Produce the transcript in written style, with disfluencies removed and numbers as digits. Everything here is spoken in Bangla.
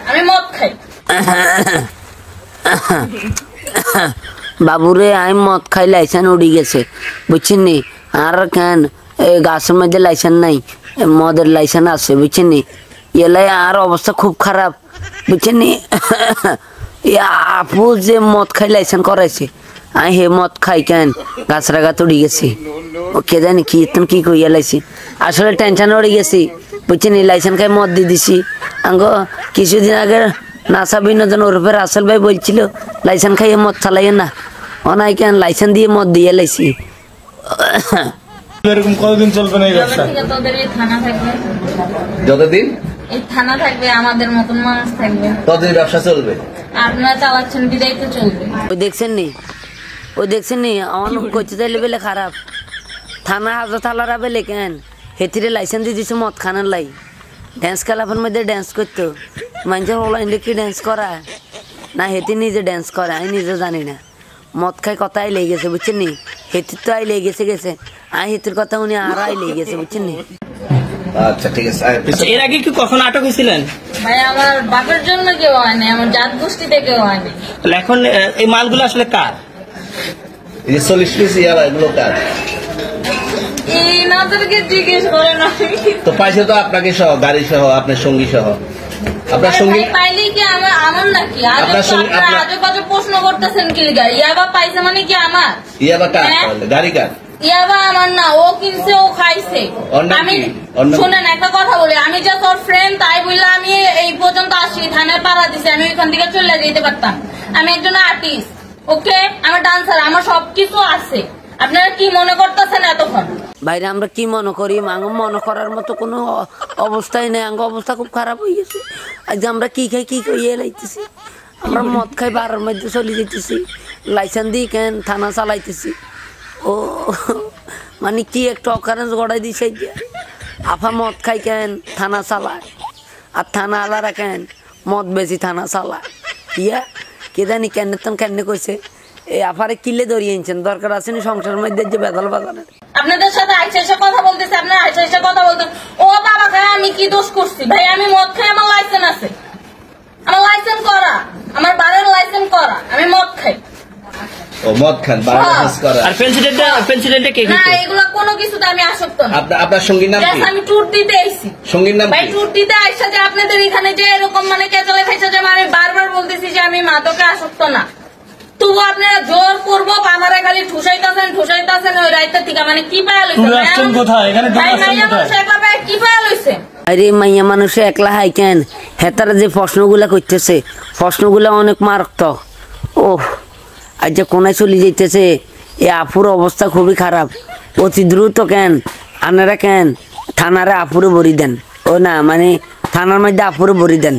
আমি মদ খাই। বাবুরে আমি মদ খাই লাইসেন্স উড়ি গেছে বুঝছেন নি। আর কেন গাছের মধ্যে লাইসেন্স নাই, মদের লাইসেন্স আছে বুঝছেন নি। এলাই আর অবস্থা খুব খারাপ বুঝছেন নি। আপু যে মদ খাই লাইসেন্স করাইছে, আমি হে মদ খাই কেন গাছরা গাছ উড়ি গেছি। ও কে জানি কি তুমি কি কইয়া লাইছি, আসলে টেনশন উড়ে গেছি বুঝছেন নি। লাইসেন্স খাই মদ দিয়ে দিছি। আঙ্গ কিছুদিন আগে নাসা বিনোদন ওরফে রাসেল ভাই বলছিল লাইসেন্স খাইয়ে মদ চালাইয়ে না, অনাই কেন লাইসেন্স দিয়ে মদ দিয়ে লাইছি। এরকম কতদিন চলবে না এই ব্যবসা? যতদিন এই থানা থাকবে, আমাদের মতন মানুষ থাকবে, ততদিন ব্যবসা চলবে। আপনারা চালাচ্ছেন বিদায় তো চলবে। ওই দেখছেন নি আমার কইতে চাইলে বেলে খারাপ। থানা হাজর থালারা বেলে কেন হেতিরে লাইসেন্স দিয়ে দিছে মদ খানার লাই। ড্যান্স ক্লাবের মধ্যে ড্যান্স করতো, মানুষের অনলাইনে কি ড্যান্স করা না, হেতি নিজে ড্যান্স করে আমি নিজে জানি না। মদ খাই কথা আই লেগে গেছে বুঝছেন নি। হেতির তো আই লেগে গেছে আমি হেতির কথা উনি আর আই লেগে গেছে বুঝছেন নি। আচ্ছা ঠিক আছে। এর আগে কি কখন আটক হয়েছিলেন? ভাই আমার বাপের জন্য কেউ হয়নি, আমার জাত গোষ্ঠীতে কেউ হয়নি। এখন এই মালগুলো আসলে কার? এই যে 40 পিস ইয়াবা এগুলো কার? এই নাদেরকে জিজ্ঞেস করেন। তো পাইছে তো আপনাকে সহ, গাড়ি সহ, আপনার সঙ্গী সহ। আপনার সঙ্গী পাইলে কি আমার নাকি? আজব আজব প্রশ্ন করতেছেন কি? ইয়াবা পাইছে মানে কি আমার? ইয়াবা কার? গাড়ি কার? ইয়াবা আমার না, ও কিনছে, ও খাইছে। আমি শুনেন একটা কথা বলি, আমি যে তোর ফ্রেন্ড তাই বললে আমি এই পর্যন্ত আসি, থানায় পাড়া দিছি, আমি ওইখান থেকে চলে যেতে পারতাম। আমি একজন আর্টিস্ট, ওকে, আমার ডান্সার, আমার সবকিছু আছে। আপনারা কি মনে করতেছেন এতক্ষণ? বাইরে আমরা কি মনে করি, আঙ্গ মনে করার মতো কোনো অবস্থাই নেই। আঙ্গ অবস্থা খুব খারাপ হয়ে গেছে। আজ আমরা কি খাই কি খাইয়ে লাইতেছি, আমরা মদ খাই বারের মধ্যে চলে যেতেছি, লাইসেন্স দিয়ে কেন থানা চালাইতেছি। ও মানে কি একটা অকারেন্স গড়াই দিছে। আফা মদ খাই কেন থানা চালায়, আর থানা আলারা কেন মদ বেশি থানা চালায়। ইয়া কে জানি কেন কেন কইছে এই আফারে কিলে ধরিয়ে আনছেন, দরকার আছে নি সংসারের মধ্যে যে বেদাল বাজানের। আপনাদের সাথে আইসা কথা বলতেছে, আপনারা আইসা কথা বলতেন। ও বাবা খায় আমি কি দোষ করছি? ভাই আমি মদ খাই, আমার লাইসেন্স আছে, আমার লাইসেন্স করা, আমার বাড়ির লাইসেন্স করা, আমি মদ খাই। ও মদ খান, বাড়ির লাইসেন্স করা। আর পেন্সিলটা কে না, কিনছে? এগুলো কোনো কিছুতে আমি আসক্ত না। আপনার সঙ্গীর নাম কি? আমি ট্যুর দিতে আইছি। সঙ্গীর নাম ভাই কি? ট্যুর দিতে আইসা যে আপনাদের এখানে যে এরকম মানে কেচলে খাইছে, যে আমি বারবার বলতেছি যে আমি মাদকে আসক্ত না, তবু আপনারা জোর করবো আমারে খালি ঠুসাইতাছেন ওই রাইতে থেকে। মানে কি পায়া লইছে? কি পায়া লইছে? আরে মাইয়া মানুষে একলা হাই কেন, হেতারা যে প্রশ্নগুলা করতেছে প্রশ্নগুলা অনেক মারাত্মক। ও আজ যে কোনায় চলে যেতেছে, এ আপুর অবস্থা খুবই খারাপ। অতি দ্রুত কেন আনারা কেন থানারে আপুরে ভরি দেন, ও না মানে থানার মধ্যে আপুরে ভরি দেন।